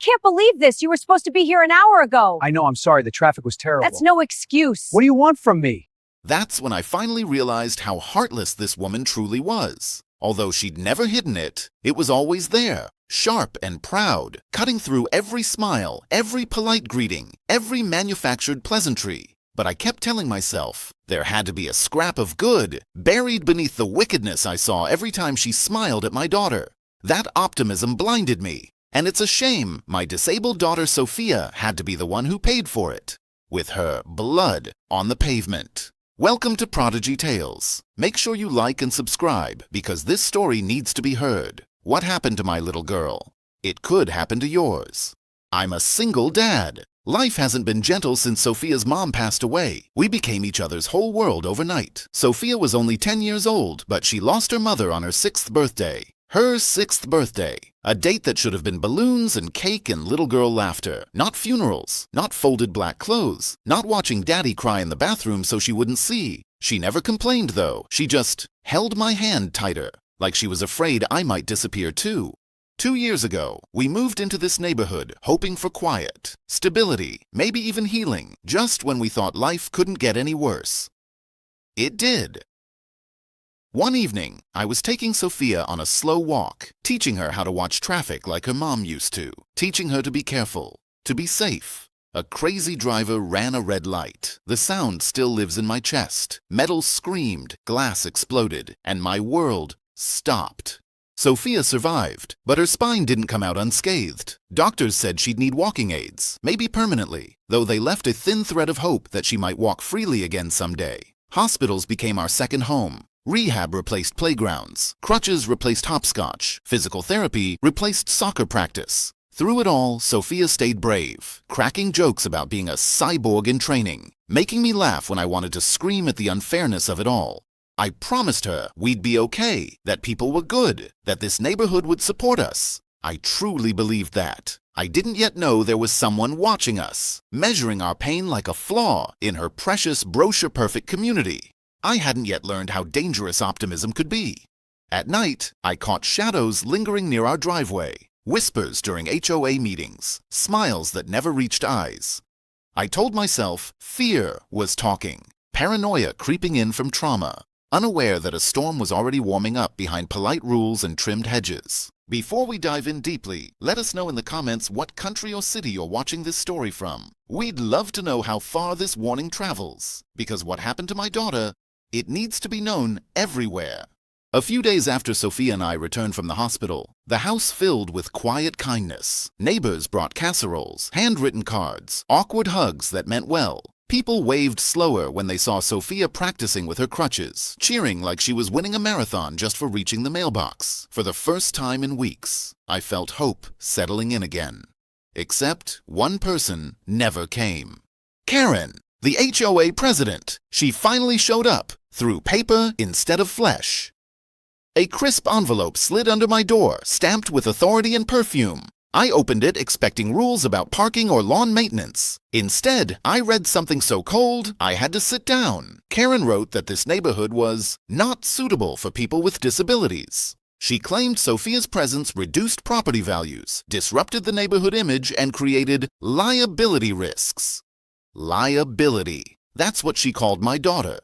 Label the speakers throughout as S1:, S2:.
S1: can't believe this. You were supposed to be here an hour ago.
S2: I know, I'm sorry. The traffic was terrible.
S1: That's no excuse.
S2: What do you want from me?
S3: That's when I finally realized how heartless this woman truly was. Although she'd never hidden it, it was always there, sharp and proud, cutting through every smile, every polite greeting, every manufactured pleasantry. But I kept telling myself there had to be a scrap of good buried beneath the wickedness I saw every time she smiled at my daughter. That optimism blinded me, and it's a shame my disabled daughter Sophia had to be the one who paid for it, with her blood on the pavement. Welcome to Prodigy Tales. Make sure you like and subscribe because this story needs to be heard. What happened to my little girl? It could happen to yours. I'm a single dad. Life hasn't been gentle since Sophia's mom passed away. We became each other's whole world overnight. Sophia was only 10 years old, but she lost her mother on her 6th birthday. Her 6th birthday. A date that should have been balloons and cake and little girl laughter. Not funerals, not folded black clothes, not watching daddy cry in the bathroom so she wouldn't see. She never complained though. She just held my hand tighter, like she was afraid I might disappear too. 2 years ago, we moved into this neighborhood hoping for quiet, stability, maybe even healing, just when we thought life couldn't get any worse. It did. One evening, I was taking Sophia on a slow walk, teaching her how to watch traffic like her mom used to, teaching her to be careful, to be safe. A crazy driver ran a red light. The sound still lives in my chest. Metal screamed, glass exploded, and my world stopped. Sophia survived, but her spine didn't come out unscathed. Doctors said she'd need walking aids, maybe permanently, though they left a thin thread of hope that she might walk freely again someday. Hospitals became our second home. Rehab replaced playgrounds. Crutches replaced hopscotch. Physical therapy replaced soccer practice. Through it all, Sophia stayed brave, cracking jokes about being a cyborg in training, making me laugh when I wanted to scream at the unfairness of it all. I promised her we'd be okay, that people were good, that this neighborhood would support us. I truly believed that. I didn't yet know there was someone watching us, measuring our pain like a flaw in her precious brochure-perfect community. I hadn't yet learned how dangerous optimism could be. At night, I caught shadows lingering near our driveway, whispers during HOA meetings, smiles that never reached eyes. I told myself fear was talking, paranoia creeping in from trauma, unaware that a storm was already warming up behind polite rules and trimmed hedges. Before we dive in deeply, let us know in the comments what country or city you're watching this story from. We'd love to know how far this warning travels, because what happened to my daughter, it needs to be known everywhere. A few days after Sophia and I returned from the hospital, the house filled with quiet kindness. Neighbors brought casseroles, handwritten cards, awkward hugs that meant well. People waved slower when they saw Sophia practicing with her crutches, cheering like she was winning a marathon just for reaching the mailbox. For the first time in weeks, I felt hope settling in again. Except one person never came. Karen, the HOA President. She finally showed up, through paper instead of flesh. A crisp envelope slid under my door, stamped with authority and perfume. I opened it expecting rules about parking or lawn maintenance. Instead, I read something so cold, I had to sit down. Karen wrote that this neighborhood was not suitable for people with disabilities. She claimed Sophia's presence reduced property values, disrupted the neighborhood image, and created liability risks. Liability. That's what she called my daughter.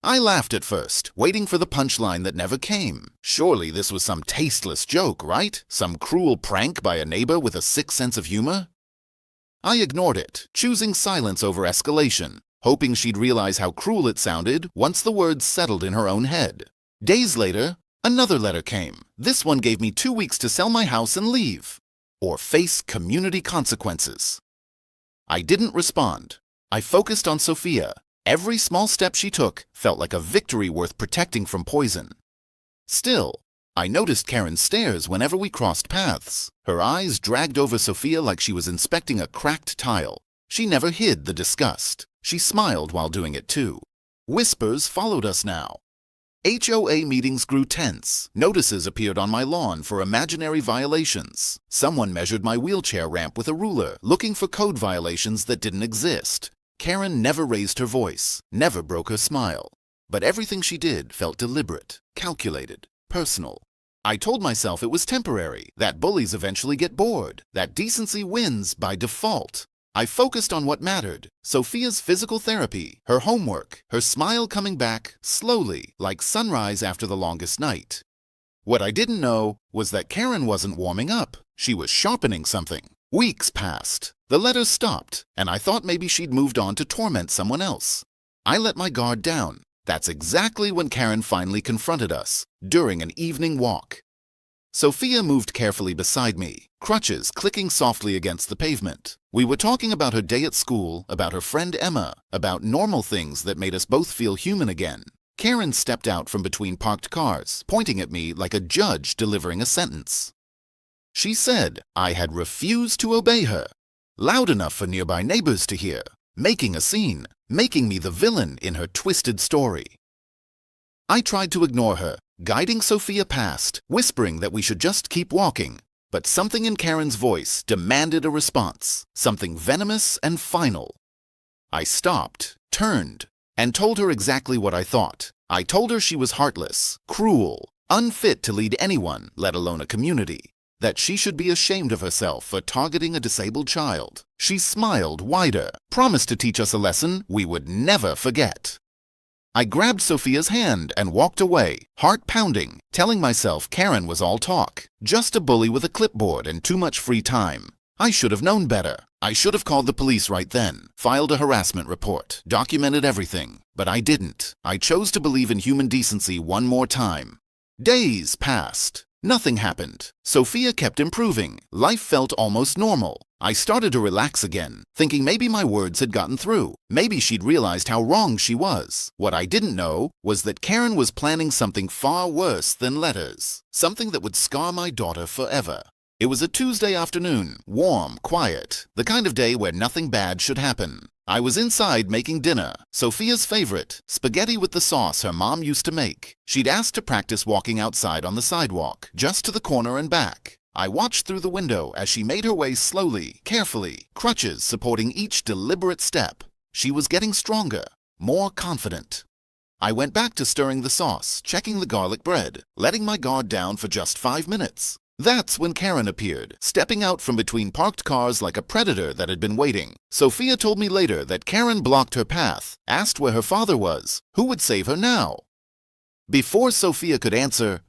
S3: I laughed at first, waiting for the punchline that never came. Surely this was some tasteless joke, right? Some cruel prank by a neighbor with a sick sense of humor? I ignored it, choosing silence over escalation, hoping she'd realize how cruel it sounded once the words settled in her own head. Days later, another letter came. This one gave me 2 weeks to sell my house and leave, or face community consequences. I didn't respond. I focused on Sophia. Every small step she took felt like a victory worth protecting from poison. Still, I noticed Karen's stares whenever we crossed paths. Her eyes dragged over Sophia like she was inspecting a cracked tile. She never hid the disgust. She smiled while doing it too. Whispers followed us now. HOA meetings grew tense. Notices appeared on my lawn for imaginary violations. Someone measured my wheelchair ramp with a ruler, looking for code violations that didn't exist. Karen never raised her voice, never broke her smile. But everything she did felt deliberate, calculated, personal. I told myself it was temporary, that bullies eventually get bored, that decency wins by default. I focused on what mattered: Sophia's physical therapy, her homework, her smile coming back slowly, like sunrise after the longest night. What I didn't know was that Karen wasn't warming up. She was sharpening something. Weeks passed. The letters stopped, and I thought maybe she'd moved on to torment someone else. I let my guard down. That's exactly when Karen finally confronted us, during an evening walk. Sophia moved carefully beside me, crutches clicking softly against the pavement. We were talking about her day at school, about her friend Emma, about normal things that made us both feel human again. Karen stepped out from between parked cars, pointing at me like a judge delivering a sentence. She said I had refused to obey her, loud enough for nearby neighbors to hear, making a scene, making me the villain in her twisted story. I tried to ignore her, guiding Sophia past, whispering that we should just keep walking. But something in Karen's voice demanded a response, something venomous and final. I stopped, turned, and told her exactly what I thought. I told her she was heartless, cruel, unfit to lead anyone, let alone a community. That she should be ashamed of herself for targeting a disabled child. She smiled wider, promised to teach us a lesson we would never forget. I grabbed Sophia's hand and walked away, heart pounding, telling myself Karen was all talk, just a bully with a clipboard and too much free time. I should have known better. I should have called the police right then, filed a harassment report, documented everything. But I didn't. I chose to believe in human decency one more time. Days passed. Nothing happened. Sophia kept improving. Life felt almost normal. I started to relax again, thinking maybe my words had gotten through. Maybe she'd realized how wrong she was. What I didn't know was that Karen was planning something far worse than letters. Something that would scar my daughter forever. It was a Tuesday afternoon, warm, quiet, the kind of day where nothing bad should happen. I was inside making dinner, Sophia's favorite, spaghetti with the sauce her mom used to make. She'd asked to practice walking outside on the sidewalk, just to the corner and back. I watched through the window as she made her way slowly, carefully, crutches supporting each deliberate step. She was getting stronger, more confident. I went back to stirring the sauce, checking the garlic bread, letting my guard down for just 5 minutes. That's when Karen appeared, stepping out from between parked cars like a predator that had been waiting. Sophia told me later that Karen blocked her path, asked where her father was, who would save her now. Before Sophia could answer,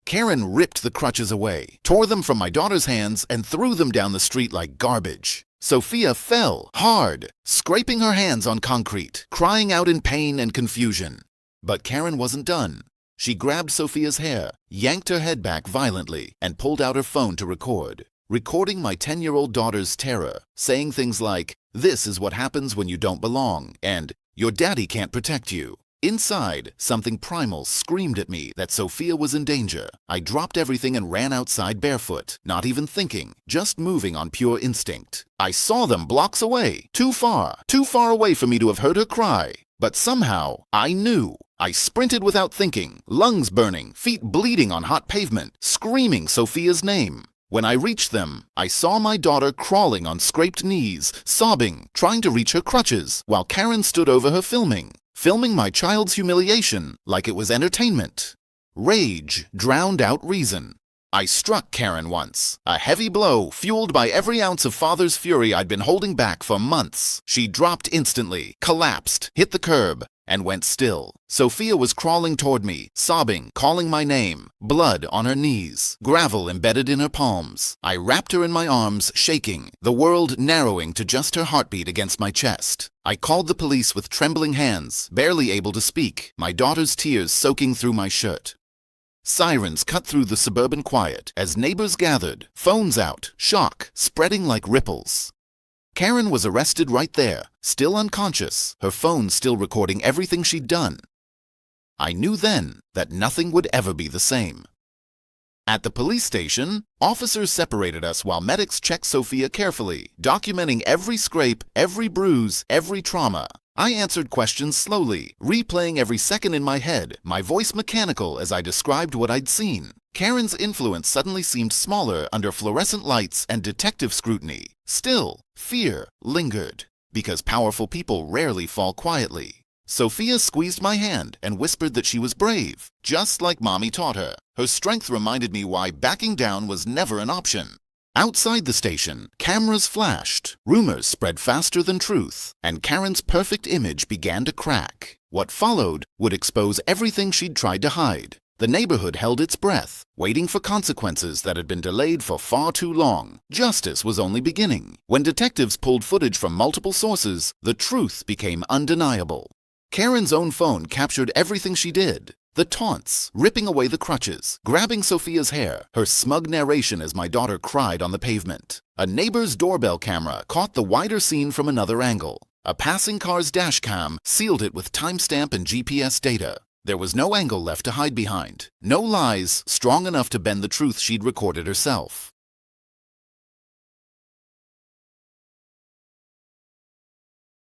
S3: Karen ripped the crutches away, tore them from my daughter's hands, and threw them down the street like garbage. Sophia fell hard, scraping her hands on concrete, crying out in pain and confusion. But Karen wasn't done. She grabbed Sophia's hair, yanked her head back violently, and pulled out her phone to record. Recording my 10-year-old daughter's terror, saying things like, "This is what happens when you don't belong," and "Your daddy can't protect you." Inside, something primal screamed at me that Sophia was in danger. I dropped everything and ran outside barefoot, not even thinking, just moving on pure instinct. I saw them blocks away, too far away for me to have heard her cry. But somehow, I knew. I sprinted without thinking, lungs burning, feet bleeding on hot pavement, screaming Sophia's name. When I reached them, I saw my daughter crawling on scraped knees, sobbing, trying to reach her crutches, while Karen stood over her filming my child's humiliation like it was entertainment. Rage drowned out reason. I struck Karen once, a heavy blow fueled by every ounce of father's fury I'd been holding back for months. She dropped instantly, collapsed, hit the curb, and went still. Sophia was crawling toward me, sobbing, calling my name, blood on her knees, gravel embedded in her palms. I wrapped her in my arms, shaking, the world narrowing to just her heartbeat against my chest. I called the police with trembling hands, barely able to speak, my daughter's tears soaking through my shirt. Sirens cut through the suburban quiet as neighbors gathered, phones out, shock spreading like ripples. Karen was arrested right there, still unconscious, her phone still recording everything she'd done. I knew then that nothing would ever be the same. At the police station, officers separated us while medics checked Sophia carefully, documenting every scrape, every bruise, every trauma. I answered questions slowly, replaying every second in my head, my voice mechanical as I described what I'd seen. Karen's influence suddenly seemed smaller under fluorescent lights and detective scrutiny. Still, fear lingered, because powerful people rarely fall quietly. Sophia squeezed my hand and whispered that she was brave, just like Mommy taught her. Her strength reminded me why backing down was never an option. Outside the station, cameras flashed, rumors spread faster than truth, and Karen's perfect image began to crack. What followed would expose everything she'd tried to hide. The neighborhood held its breath, waiting for consequences that had been delayed for far too long. Justice was only beginning. When detectives pulled footage from multiple sources, the truth became undeniable. Karen's own phone captured everything she did. The taunts, ripping away the crutches, grabbing Sophia's hair, her smug narration as my daughter cried on the pavement. A neighbor's doorbell camera caught the wider scene from another angle. A passing car's dash cam sealed it with timestamp and GPS data. There was no angle left to hide behind, no lies strong enough to bend the truth she'd recorded herself.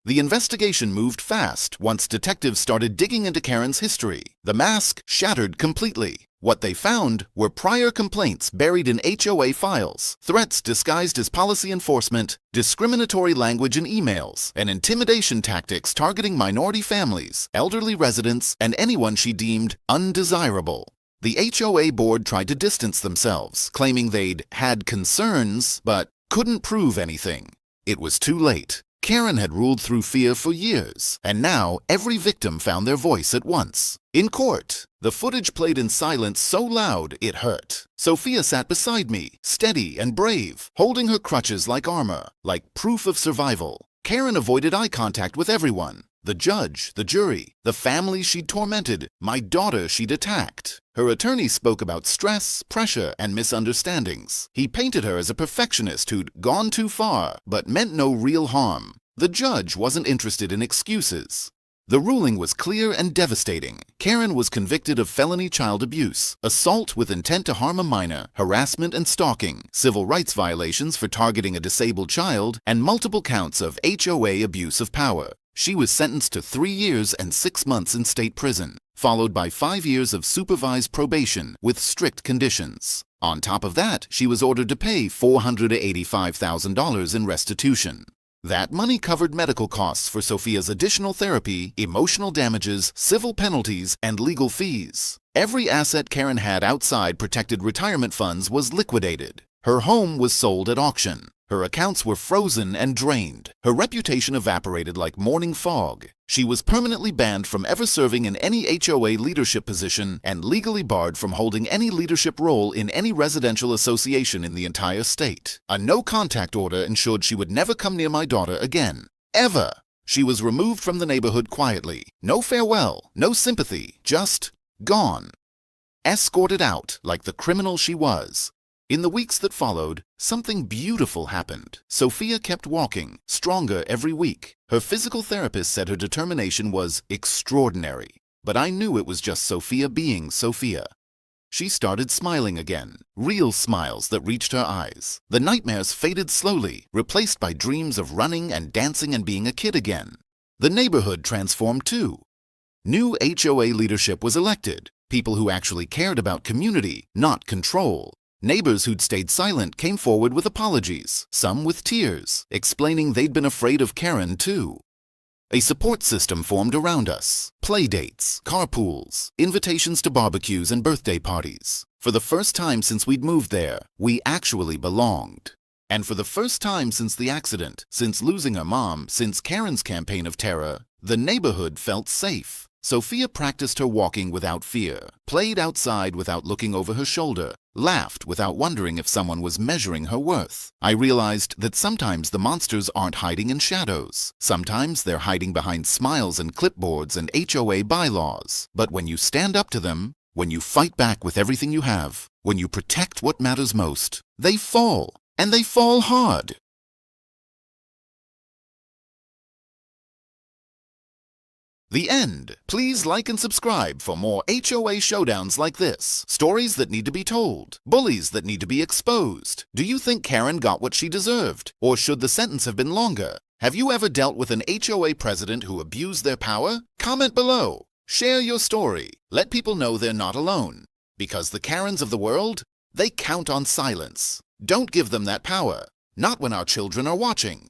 S3: The investigation moved fast once detectives started digging into Karen's history. The mask shattered completely. What they found were prior complaints buried in HOA files, threats disguised as policy enforcement, discriminatory language in emails, and intimidation tactics targeting minority families, elderly residents, and anyone she deemed undesirable. The HOA board tried to distance themselves, claiming they'd had concerns but couldn't prove anything. It was too late. Karen had ruled through fear for years, and now every victim found their voice at once. In court, the footage played in silence so loud it hurt. Sophia sat beside me, steady and brave, holding her crutches like armor, like proof of survival. Karen avoided eye contact with everyone. The judge, the jury, the family she'd tormented, my daughter she'd attacked. Her attorney spoke about stress, pressure, and misunderstandings. He painted her as a perfectionist who'd gone too far, but meant no real harm. The judge wasn't interested in excuses. The ruling was clear and devastating. Karen was convicted of felony child abuse, assault with intent to harm a minor, harassment and stalking, civil rights violations for targeting a disabled child, and multiple counts of HOA abuse of power. She was sentenced to 3 years and 6 months in state prison, followed by 5 years of supervised probation with strict conditions. On top of that, she was ordered to pay $485,000 in restitution. That money covered medical costs for Sophia's additional therapy, emotional damages, civil penalties, and legal fees. Every asset Karen had outside protected retirement funds was liquidated. Her home was sold at auction. Her accounts were frozen and drained. Her reputation evaporated like morning fog. She was permanently banned from ever serving in any HOA leadership position and legally barred from holding any leadership role in any residential association in the entire state. A no-contact order ensured she would never come near my daughter again. Ever. She was removed from the neighborhood quietly. No farewell, no sympathy, just gone. Escorted out like the criminal she was. In the weeks that followed, something beautiful happened. Sophia kept walking, stronger every week. Her physical therapist said her determination was extraordinary. But I knew it was just Sophia being Sophia. She started smiling again, real smiles that reached her eyes. The nightmares faded slowly, replaced by dreams of running and dancing and being a kid again. The neighborhood transformed too. New HOA leadership was elected, people who actually cared about community, not control. Neighbors who'd stayed silent came forward with apologies, some with tears, explaining they'd been afraid of Karen too. A support system formed around us. Play dates, carpools, invitations to barbecues and birthday parties. For the first time since we'd moved there, we actually belonged. And for the first time since the accident, since losing her mom, since Karen's campaign of terror, the neighborhood felt safe. Sophia practiced her walking without fear, played outside without looking over her shoulder, laughed without wondering if someone was measuring her worth. I realized that sometimes the monsters aren't hiding in shadows. Sometimes they're hiding behind smiles and clipboards and HOA bylaws. But when you stand up to them, when you fight back with everything you have, when you protect what matters most, they fall, and they fall hard. The end. Please like and subscribe for more HOA showdowns like this. Stories that need to be told. Bullies that need to be exposed. Do you think Karen got what she deserved? Or should the sentence have been longer? Have you ever dealt with an HOA president who abused their power? Comment below. Share your story. Let people know they're not alone. Because the Karens of the world, they count on silence. Don't give them that power. Not when our children are watching.